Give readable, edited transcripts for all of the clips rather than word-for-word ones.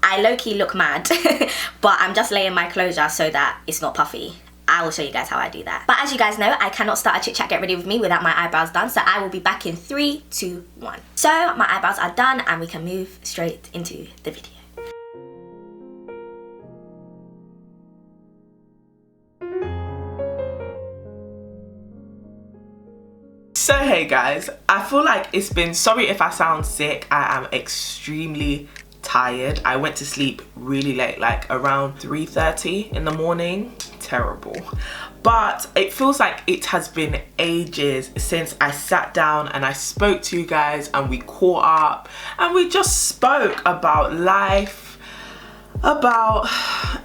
I low-key look mad, but I'm just laying my closure so that it's not puffy. I will show you guys how I do that. But as you guys know, I cannot start a chit chat get ready with me without my eyebrows done, so I will be back in 3, 2, 1. So my eyebrows are done and we can move straight into the video. So hey guys, I feel like it's been, sorry if I sound sick, I am extremely tired. I went to sleep really late, like around 3:30 in the morning. Terrible. But it feels like it has been ages since I sat down and I spoke to you guys and we caught up and we just spoke about life, about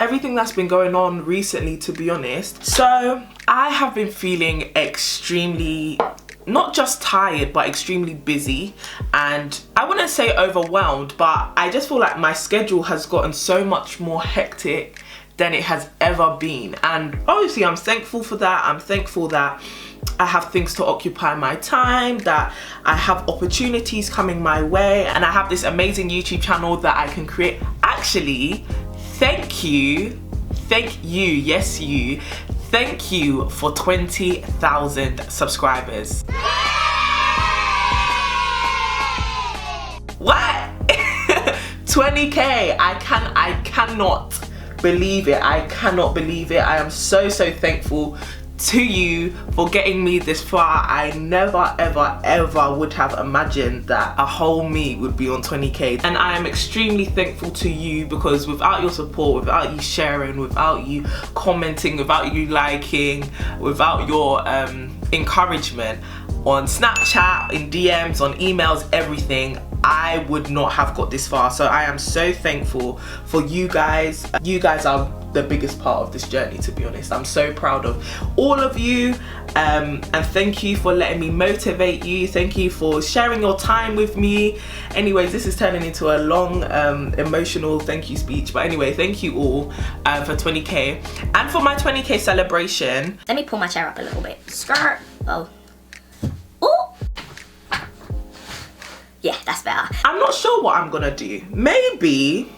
everything that's been going on recently, to be honest. So I have been feeling extremely, not just tired, but extremely busy, and I wouldn't say overwhelmed, but I just feel like my schedule has gotten so much more hectic than it has ever been. And obviously I'm thankful for that. I'm thankful that I have things to occupy my time, that I have opportunities coming my way, and I have this amazing YouTube channel that I can create. Actually, thank you, yes you, thank you for 20,000 subscribers. What? 20k, I cannot believe it. I cannot believe it. I am so thankful to you for getting me this far. I never ever would have imagined that a whole me would be on 20k, and I am extremely thankful to you, because without your support, without you sharing, without you commenting, without you liking, without your encouragement on Snapchat, in DMs, on emails, everything, I would not have got this far. So I am so thankful for you guys. You guys are the biggest part of this journey, to be honest. I'm so proud of all of you, and thank you for letting me motivate you. Thank you for sharing your time with me. Anyways, this is turning into a long emotional thank you speech, but anyway, thank you all for 20k and for my 20k celebration. Let me pull my chair up a little bit. Skirt. Oh. Yeah, that's better. I'm not sure what I'm gonna do. Maybe,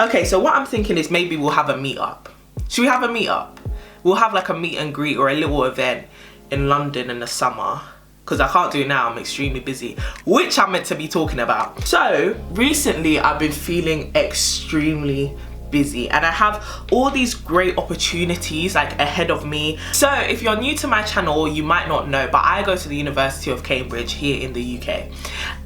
okay, so what I'm thinking is maybe we'll have a meetup. Should we have a meetup? We'll have like a meet and greet or a little event in London in the summer, because I can't do it now, I'm extremely busy, which I'm meant to be talking about. So recently I've been feeling extremely busy and I have all these great opportunities like ahead of me. So if you're new to my channel, you might not know, but I go to the University of Cambridge here in the UK,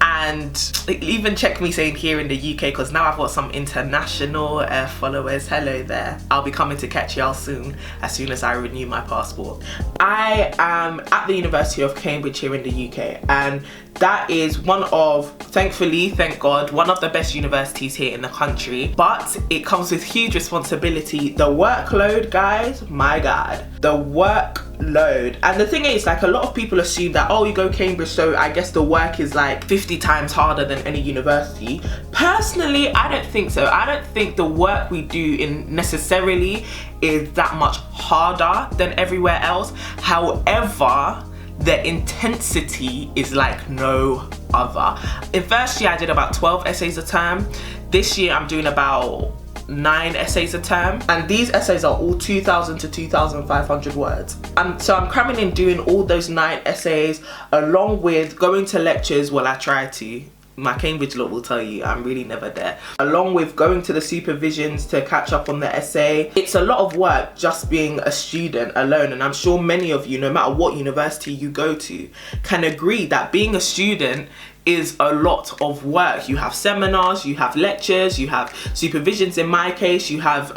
and even check me saying here in the UK, because now I've got some international followers. Hello there. I'll be coming to catch y'all soon as I renew my passport. I am at the University of Cambridge here in the UK, and that is one of, thankfully, thank God, one of the best universities here in the country, but it comes with huge responsibility. The workload, guys, my God, the workload. And the thing is, like, a lot of people assume that, oh, you go Cambridge, so I guess the work is like 50 times harder than any university. Personally, I don't think so. I don't think the work we do in necessarily is that much harder than everywhere else. However, the intensity is like no other. In first year I did about 12 essays a term. This year I'm doing about 9 essays a term, and these essays are all 2,000 to 2,500 words. So I'm cramming in doing all those 9 essays along with going to lectures. Well, I try to. My Cambridge lot will tell you I'm really never there. Along with going to the supervisions to catch up on the essay. It's a lot of work just being a student alone, and I'm sure many of you, no matter what university you go to, can agree that being a student is a lot of work. You have seminars, you have lectures, you have supervisions in my case, you have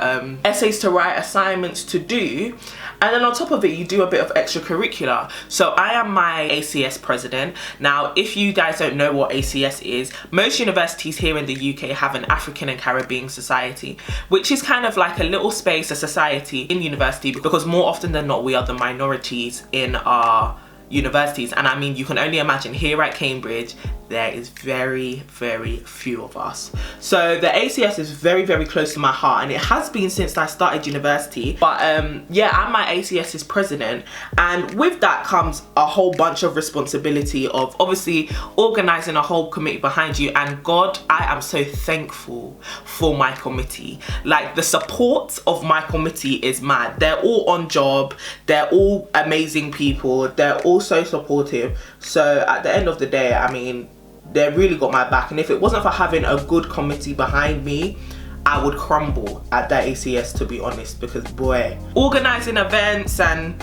essays to write, assignments to do, and then on top of it you do a bit of extracurricular. So I am my ACS president. Now if you guys don't know what ACS is, most universities here in the UK have an African and Caribbean society, which is kind of like a little space, a society in university, because more often than not we are the minorities in our universities. And I mean, you can only imagine here at Cambridge, there is very, very few of us. So the ACS is very, very close to my heart, and it has been since I started university. But yeah, I'm my ACS's president, and with that comes a whole bunch of responsibility of obviously organizing a whole committee behind you. And God, I am so thankful for my committee. Like, the support of my committee is mad. They're all on job, they're all amazing people, they're all so supportive. So at the end of the day, I mean, they really got my back. And if it wasn't for having a good committee behind me, I would crumble at that ACS, to be honest, because boy, organizing events and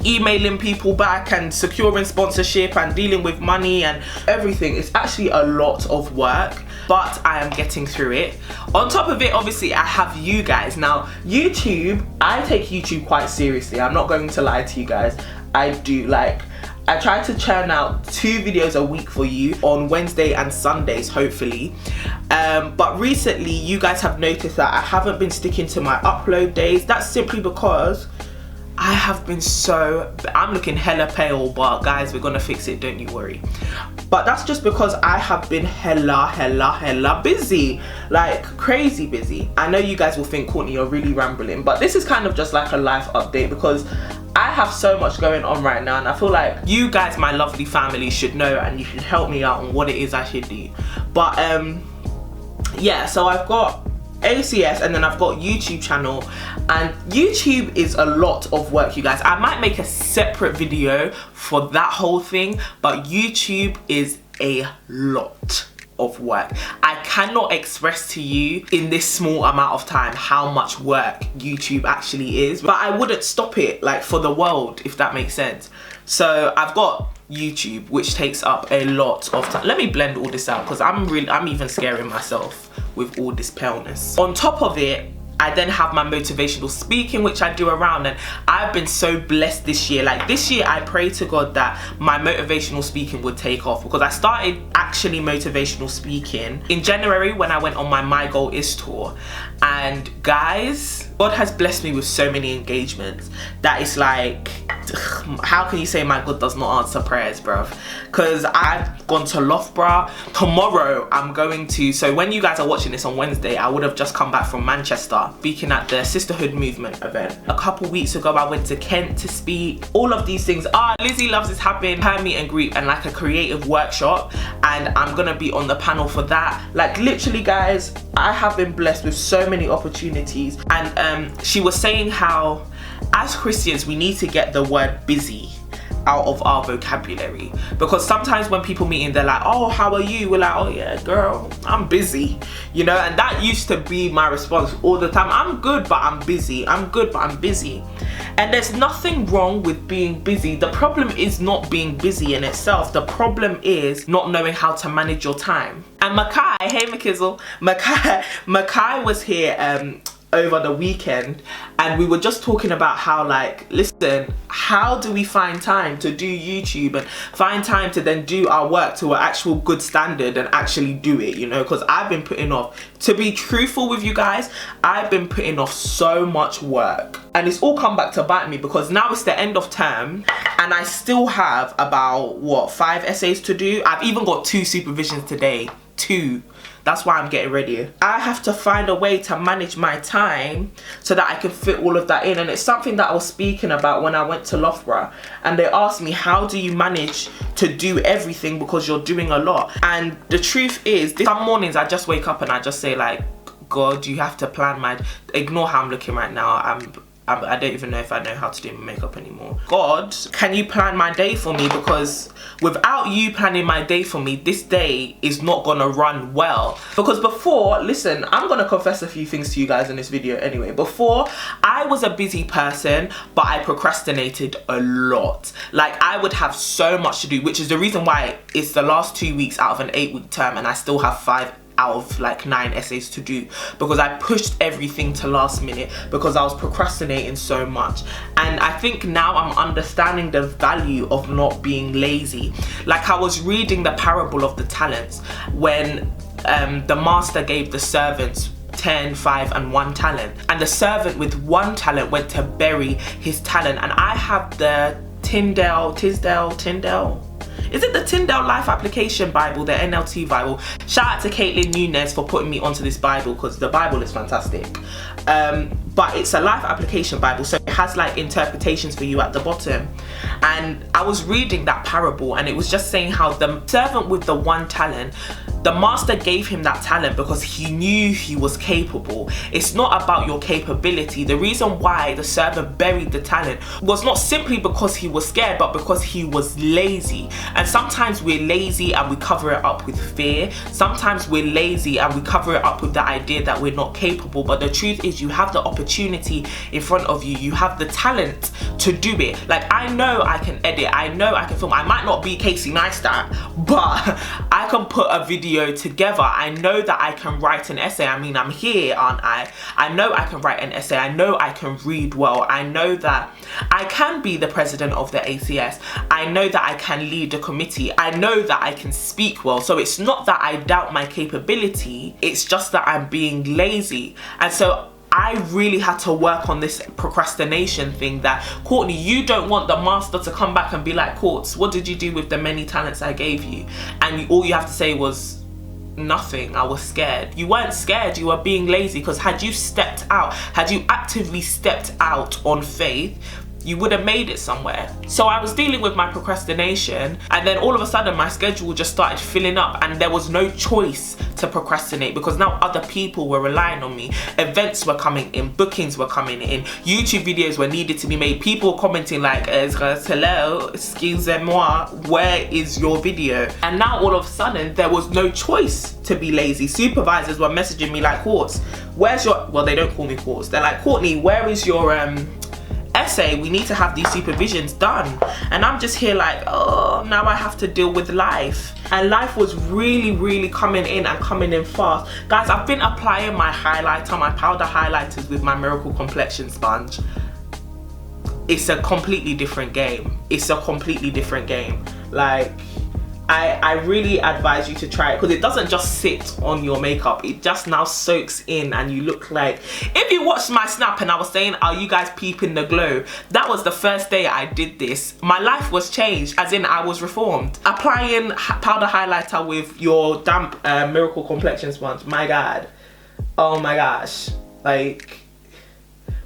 emailing people back and securing sponsorship and dealing with money and everything, it's actually a lot of work, but I am getting through it. On top of it, obviously, I have you guys. Now, YouTube, I take YouTube quite seriously. I'm not going to lie to you guys. I do. Like, I try to churn out 2 videos a week for you on Wednesday and Sundays, hopefully. But recently, you guys have noticed that I haven't been sticking to my upload days. That's simply because I have been I'm looking hella pale, but guys, we're gonna fix it, don't you worry. But that's just because I have been hella busy, like crazy busy. I know you guys will think, Courtney, you're really rambling, but this is kind of just like a life update because I have so much going on right now, and I feel like you guys, my lovely family, should know and you should help me out on what it is I should do. But yeah, so I've got ACS and then I've got YouTube channel, and YouTube is a lot of work, you guys. I might make a separate video for that whole thing, but YouTube is a lot of work. I cannot express to you in this small amount of time how much work YouTube actually is, but I wouldn't stop it like for the world, if that makes sense. So I've got YouTube, which takes up a lot of time. Let me blend all this out because I'm even scaring myself with all this paleness. On top of it, I then have my motivational speaking, which I do around, and I've been so blessed this year. Like this year, I pray to God that my motivational speaking would take off, because I started actually motivational speaking in January when I went on my My Goal Is tour. And guys, God has blessed me with so many engagements that it's like, how can you say my God does not answer prayers, bruv? Because I've gone to Loughborough. Tomorrow I'm going to, so when you guys are watching this on Wednesday, I would have just come back from Manchester speaking at the Sisterhood Movement event. A couple weeks ago, I went to Kent to speak. All of these things. Lizzie Loves is having her meet and greet and like a creative workshop, and I'm gonna be on the panel for that. Like literally, guys, I have been blessed with so many opportunities. And she was saying how as Christians we need to get the word busy out of our vocabulary, because sometimes when people meet in, they're like, oh, how are you? We're like, oh yeah, girl, I'm busy, you know. And that used to be my response all the time. I'm good, but I'm busy. I'm good, but I'm busy. And there's nothing wrong with being busy. The problem is not being busy in itself. The problem is not knowing how to manage your time. And Makai, hey Makizzle, Makai was here over the weekend, and we were just talking about how, like, listen, how do we find time to do YouTube and find time to then do our work to an actual good standard and actually do it, you know? Because I've been putting off, to be truthful with you guys, I've been putting off so much work, and it's all come back to bite me, because now it's the end of term and I still have about, what, 5 essays to do. I've even got 2 supervisions today, 2. That's why I'm getting ready. I have to find a way to manage my time so that I can fit all of that in. And it's something that I was speaking about when I went to Loughborough. And they asked me, how do you manage to do everything, because you're doing a lot? And the truth is, some mornings I just wake up and I just say, like, God, you have to plan my... Ignore how I'm looking right now. I don't even know if I know how to do my makeup anymore. God, can you plan my day for me? Because without you planning my day for me, this day is not gonna run well. Because before, listen, I'm gonna confess a few things to you guys in this video anyway. Before, I was a busy person, but I procrastinated a lot. Like, I would have so much to do, which is the reason why it's the last 2 weeks out of an 8-week term and I still have 5 out of like 9 essays to do, because I pushed everything to last minute because I was procrastinating so much. And I think now I'm understanding the value of not being lazy. Like, I was reading the parable of the talents when the master gave the servants 10, 5 and 1 talent, and the servant with 1 talent went to bury his talent. And I have the Tyndale, is it the Tyndale Life Application Bible, the NLT Bible? Shout out to Caitlin Nunez for putting me onto this Bible, because the Bible is fantastic. But it's a life application Bible, so it has like interpretations for you at the bottom. And I was reading that parable, and it was just saying how the servant with the one talent, the master gave him that talent because he knew he was capable. It's not about your capability. The reason why the servant buried the talent was not simply because he was scared, but because he was lazy. And sometimes we're lazy and we cover it up with fear. Sometimes we're lazy and we cover it up with the idea that we're not capable. But the truth is, you have the opportunity in front of you. You have the talent to do it. Like, I know I can edit. I know I can film. I might not be Casey Neistat, but I can put a video together. I know that I can write an essay. I mean, I'm here, aren't I? I know I can write an essay. I know I can read well. I know that I can be the president of the ACS. I know that I can lead a committee. I know that I can speak well. So it's not that I doubt my capability. It's just that I'm being lazy. And so I really had to work on this procrastination thing, that Courtney, you don't want the master to come back and be like, Courts, what did you do with the many talents I gave you? And all you have to say was, nothing. I was scared. You weren't scared, you were being lazy, because had you stepped out, had you actively stepped out on faith, you would have made it somewhere. So I was dealing with my procrastination, and then all of a sudden my schedule just started filling up, and there was no choice to procrastinate because now other people were relying on me. Events were coming in, bookings were coming in, YouTube videos were needed to be made, people commenting like, hello, excusez-moi, where is your video? And now all of a sudden there was no choice to be lazy. Supervisors were messaging me like, Courts, where's your, well, they don't call me Courts, they're like, Courtney, where is your essay? We need to have these supervisions done. And I'm just here like, oh, now I have to deal with life. And life was really coming in and coming in fast. Guys, I've been applying my highlighter, my powder highlighters with my Miracle Complexion sponge. It's a completely different game. It's a completely different game. Like, I really advise you to try it, because it doesn't just sit on your makeup, it just now soaks in, and you look like, if you watched my snap and I was saying, are you guys peeping the glow? That was the first day I did this. My life was changed, as in I was reformed. Applying powder highlighter with your damp Miracle Complexion sponge, my God, oh my gosh, like,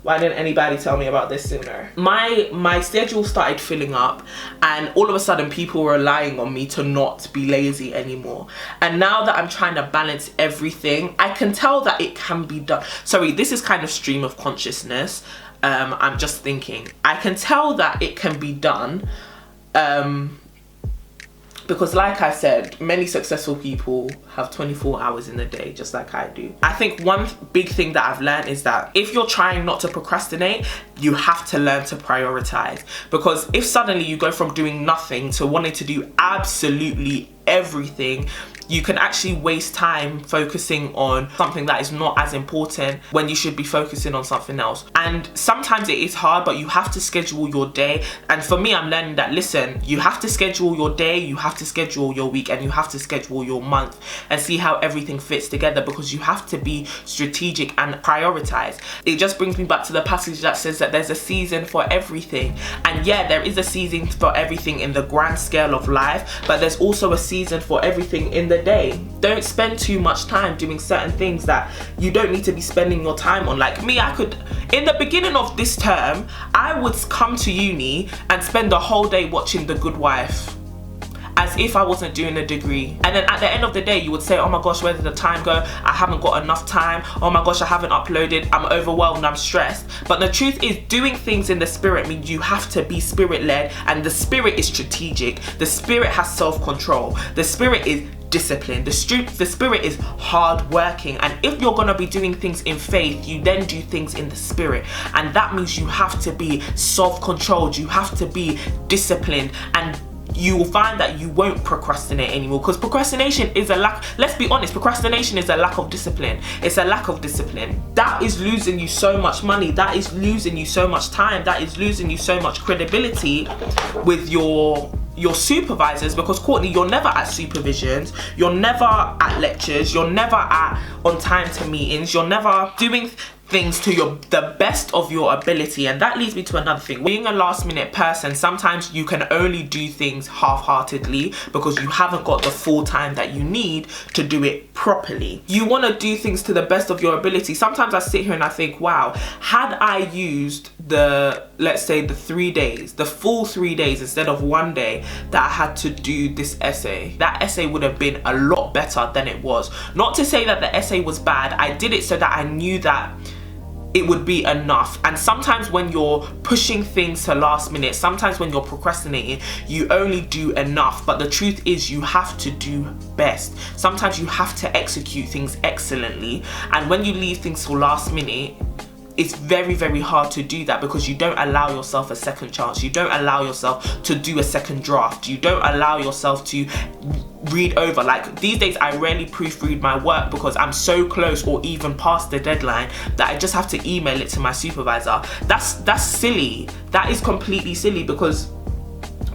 why didn't anybody tell me about this sooner? My schedule started filling up, and all of a sudden people were relying on me to not be lazy anymore. And now that I'm trying to balance everything, I can tell that it can be done. Sorry, this is kind of stream of consciousness. I'm just thinking. I can tell that it can be done. Because like I said, many successful people have 24 hours in a day, just like I do. I think one big thing that I've learned is that if you're trying not to procrastinate, you have to learn to prioritize. Because if suddenly you go from doing nothing to wanting to do absolutely everything, you can actually waste time focusing on something that is not as important when you should be focusing on something else. And sometimes it is hard, but you have to schedule your day. And for me, I'm learning that, listen, you have to schedule your day, you have to schedule your week, and you have to schedule your month, and see how everything fits together, because you have to be strategic and prioritize. It just brings me back to the passage that says that there's a season for everything. And yeah, there is a season for everything in the grand scale of life, but there's also a season for everything in the day. Don't spend too much time doing certain things that you don't need to be spending your time on. Like me, I could, in the beginning of this term, I would come to uni and spend the whole day watching The Good Wife, as if I wasn't doing a degree. And then at the end of the day, you would say, oh my gosh, where did the time go? I haven't got enough time. Oh my gosh, I haven't uploaded. I'm overwhelmed, I'm stressed. But the truth is, doing things in the spirit means you have to be spirit-led, and the spirit is strategic. The spirit has self-control. The spirit is discipline. The spirit is hard working. And if you're gonna be doing things in faith, you then do things in the spirit. And that means you have to be self-controlled. You have to be disciplined, and you will find that you won't procrastinate anymore, because procrastination is a lack, let's be honest, procrastination is a lack of discipline. It's a lack of discipline. That is losing you so much money, that is losing you so much time, that is losing you so much credibility with your your supervisors, because Courtney, you're never at supervisions, you're never at lectures, you're never on time to meetings, you're never doing things to the best of your ability. And that leads me to another thing. Being a last minute person, sometimes you can only do things half-heartedly because you haven't got the full time that you need to do it properly. You want to do things to the best of your ability. Sometimes I sit here and I think, wow, had I used let's say the 3 days, the full 3 days instead of 1 day that I had to do this essay, that essay would have been a lot better than it was. Not to say that the essay was bad, I did it so that I knew that it would be enough. And sometimes when you're pushing things to last minute, sometimes when you're procrastinating, you only do enough. But the truth is, you have to do best. Sometimes you have to execute things excellently. And when you leave things till last minute, it's very, very hard to do that because you don't allow yourself a second chance. You don't allow yourself to do a second draft. You don't allow yourself to read over. Like these days, I rarely proofread my work because I'm so close or even past the deadline that I just have to email it to my supervisor. That's silly. That is completely silly, because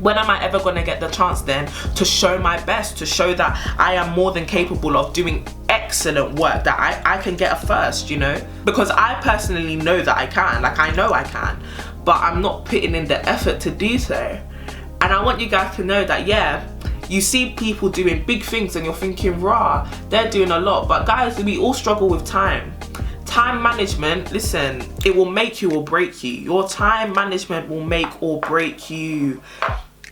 when am I ever going to get the chance then to show my best, to show that I am more than capable of doing excellent work, that I can get a first, you know? Because I personally know that I can, like I know I can, but I'm not putting in the effort to do so. And I want you guys to know that, yeah, you see people doing big things and you're thinking, rah, they're doing a lot. But guys, we all struggle with time. Time management, listen, it will make you or break you. Your time management will make or break you.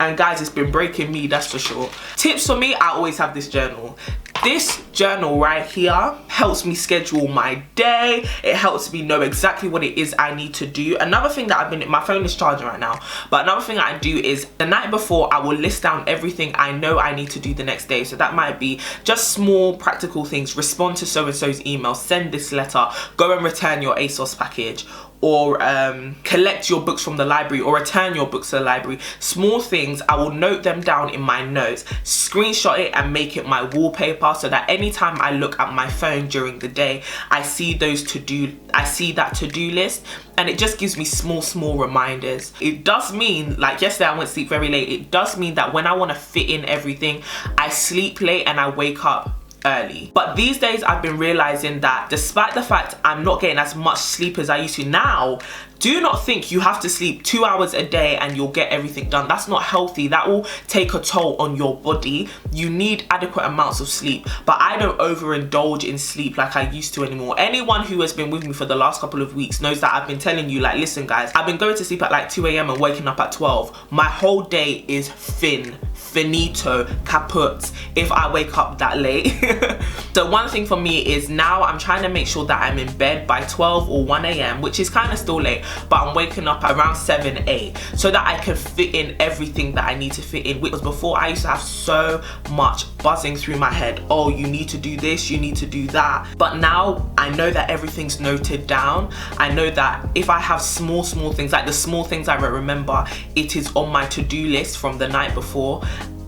And guys, it's been breaking me, that's for sure. Tips for me, I always have this journal. This journal right here helps me schedule my day. It helps me know exactly what it is I need to do. Another thing that my phone is charging right now, but another thing I do is the night before, I will list down everything I know I need to do the next day. So that might be just small practical things. Respond to so-and-so's email, send this letter, go and return your ASOS package, or collect your books from the library, or return your books to the library. Small things, I will note them down in my notes, screenshot it and make it my wallpaper, so that anytime I look at my phone during the day, I see that to-do list, and it just gives me small reminders. It does mean, like yesterday I went to sleep very late, it does mean that when I want to fit in everything, I sleep late and I wake up early. But these days I've been realizing that despite the fact I'm not getting as much sleep as I used to now, do not think you have to sleep 2 hours a day and you'll get everything done. That's not healthy. That will take a toll on your body. You need adequate amounts of sleep, but I don't overindulge in sleep like I used to anymore. Anyone who has been with me for the last couple of weeks knows that I've been telling you, like, listen guys, I've been going to sleep at like 2 a.m. and waking up at 12. My whole day is finito, kaput if I wake up that late. So one thing for me is now I'm trying to make sure that I'm in bed by 12 or 1 a.m, which is kind of still late, but I'm waking up around 7, 8, so that I can fit in everything that I need to fit in. Because before, I used to have so much buzzing through my head. Oh, you need to do this, you need to do that. But now I know that everything's noted down. I know that if I have small things, like the small things I remember, it is on my to-do list from the night before.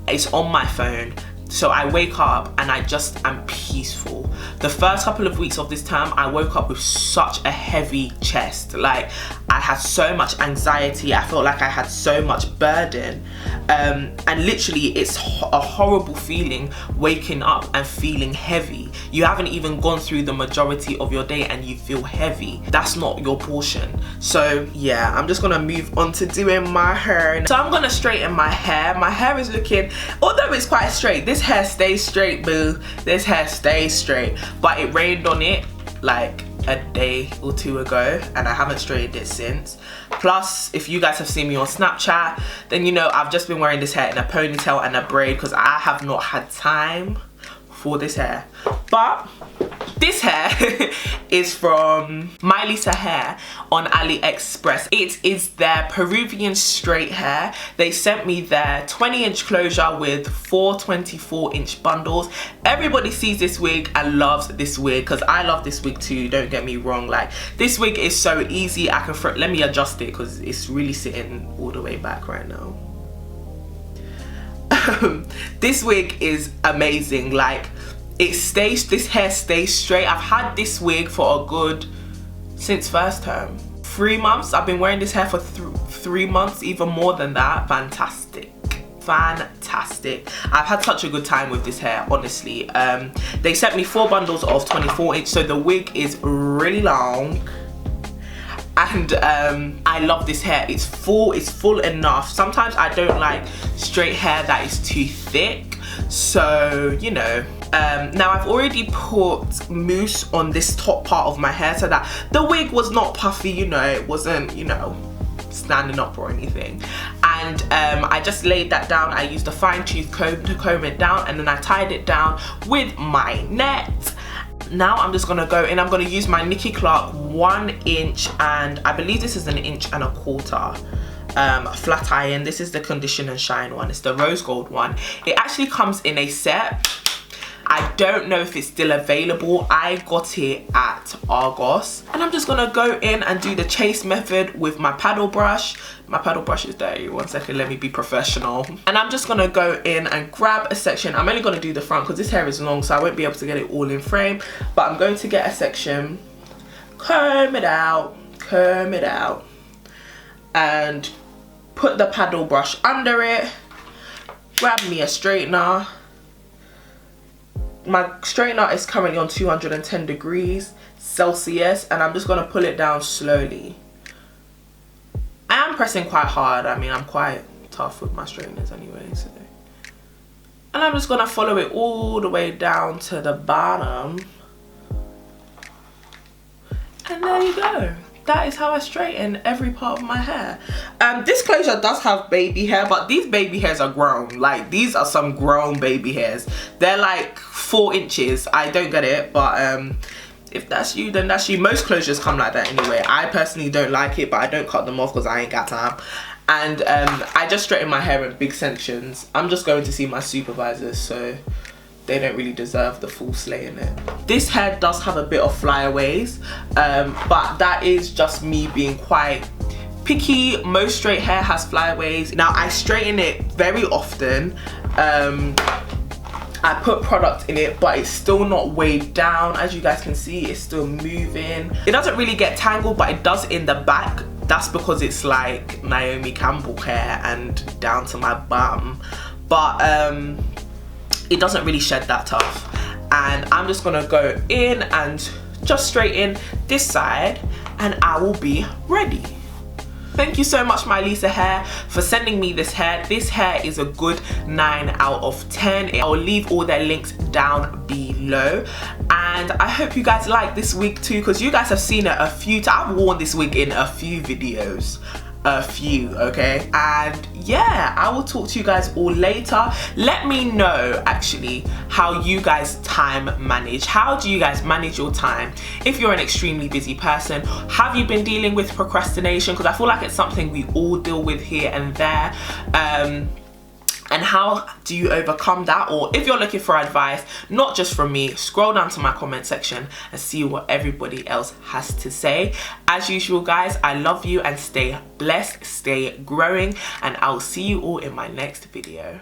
It's on my phone. So I wake up and I just am peaceful. The first couple of weeks of this term, I woke up with such a heavy chest. Like, I had so much anxiety. I felt like I had so much burden. And literally, it's a horrible feeling waking up and feeling heavy. You haven't even gone through the majority of your day and you feel heavy. That's not your portion. So yeah, I'm just gonna move on to doing my hair. So I'm gonna straighten my hair. My hair is looking, although it's quite straight, this hair stays straight, boo. This hair stays straight. But it rained on it like a day or two ago and I haven't straightened it since. Plus, if you guys have seen me on Snapchat, then you know I've just been wearing this hair in a ponytail and a braid because I have not had time for this hair. But this hair is from My Lisa Hair on AliExpress. It is their Peruvian straight hair. They sent me their 20-inch closure with 4 24-inch bundles. Everybody sees this wig and loves this wig, because I love this wig too, don't get me wrong. Like, this wig is so easy. I can let me adjust it because it's really sitting all the way back right now. This wig is amazing. Like, this hair stays straight. I've had this wig for a good, since first term, 3 months. I've been wearing this hair for 3 months, even more than that. Fantastic. fantastic. I've had such a good time with this hair, honestly. They sent me 4 bundles of 24 inch, so the wig is really long. And I love this hair. It's full enough. Sometimes I don't like straight hair that is too thick, so you know. Now I've already put mousse on this top part of my hair so that the wig was not puffy, you know, it wasn't, you know, standing up or anything. And I just laid that down. I used a fine tooth comb to comb it down, and then I tied it down with my net. Now I'm just gonna go in. I'm gonna use my Nikki Clark 1 inch, and I believe this is 1.25 inches flat iron. This is the Condition and Shine one. It's the rose gold one. It actually comes in a set. I don't know if it's still available. I got it at Argos. And I'm just gonna go in and do the chase method with my paddle brush. My paddle brush is dirty. 1 second, let me be professional. And I'm just gonna go in and grab a section. I'm only gonna do the front because this hair is long, so I won't be able to get it all in frame. But I'm going to get a section, comb it out, and put the paddle brush under it. Grab me a straightener. My straightener is currently on 210 degrees Celsius, and I'm just gonna pull it down slowly. I am pressing quite hard. I mean, I'm quite tough with my straighteners anyway, so. And I'm just gonna follow it all the way down to the bottom. And there you go. That is how I straighten every part of my hair. This closure does have baby hair, but these baby hairs are grown. Like, these are some grown baby hairs. They're like 4 inches. I don't get it, but if that's you, then that's you. Most closures come like that anyway. I personally don't like it, but I don't cut them off because I ain't got time. And I just straighten my hair in big sections. I'm just going to see my supervisors, so they don't really deserve the full slay in it. This hair does have a bit of flyaways, but that is just me being quite picky. Most straight hair has flyaways. Now I straighten it very often. I put product in it, but it's still not weighed down. As you guys can see, it's still moving. It doesn't really get tangled, but it does in the back. That's because it's like Naomi Campbell hair and down to my bum. But it doesn't really shed that tough. And I'm just gonna go in and just straighten this side, and I will be ready. Thank you so much, My Lisa Hair, for sending me this hair. This hair is a good 9 out of 10. I'll leave all their links down below. And I hope you guys like this wig too, because you guys have seen it a few times. I've worn this wig in a few videos. Okay? And yeah, I will talk to you guys all later. Let me know actually how you guys time manage. How do you guys manage your time if you're an extremely busy person? Have you been dealing with procrastination? Because I feel like it's something we all deal with here and there. And how do you overcome that? Or if you're looking for advice, not just from me, scroll down to my comment section and see what everybody else has to say. As usual, guys, I love you and stay blessed, stay growing, and I'll see you all in my next video.